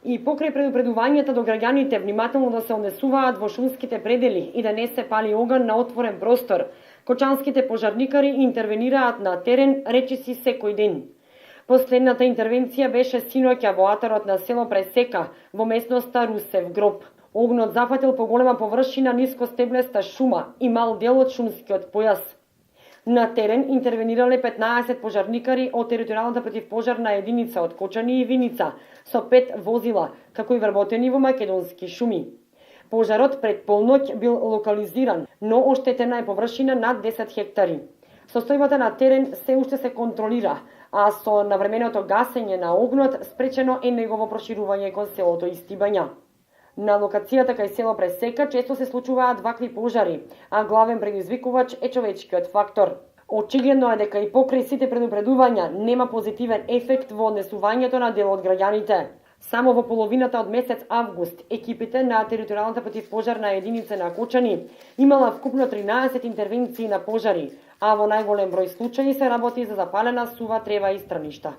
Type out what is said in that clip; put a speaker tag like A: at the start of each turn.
A: И покрај предупредувањата до граѓаните внимателно да се однесуваат во шумските предели и да не се пали оган на отворен простор, кочанските пожарникари интервенираат на терен речиси секој ден. Последната интервенција беше синоќа во атарот на село Пресека, во местноста Русев гроб. Огнот зафатил поголема површина нискостеблеста шума и мал дел од шумскиот појас. На терен интервенирале 15 пожарникари од територијалната противпожарна единица од Кочани и Виница со 5 возила, како и вработени во македонски шуми. Пожарот пред полноќ бил локализиран, но оштетена е површина над 10 хектари. Состојбата на терен се уште се контролира, а со навременото гасење на огнот спречено е негово проширување кон селото Истибања. На локацијата кај село Пресека често се случуваат вакви пожари, а главен предизвикувач е човечкиот фактор. Очигледно е дека и покрај сите предупредувања нема позитивен ефект во однесувањето на дел од граѓаните. Само во половината од месец август екипите на територијалната противпожарна единица на Кочани имала вкупно 13 интервенции на пожари, а во најголем број случаи се работи за запалена сува трева и страништа.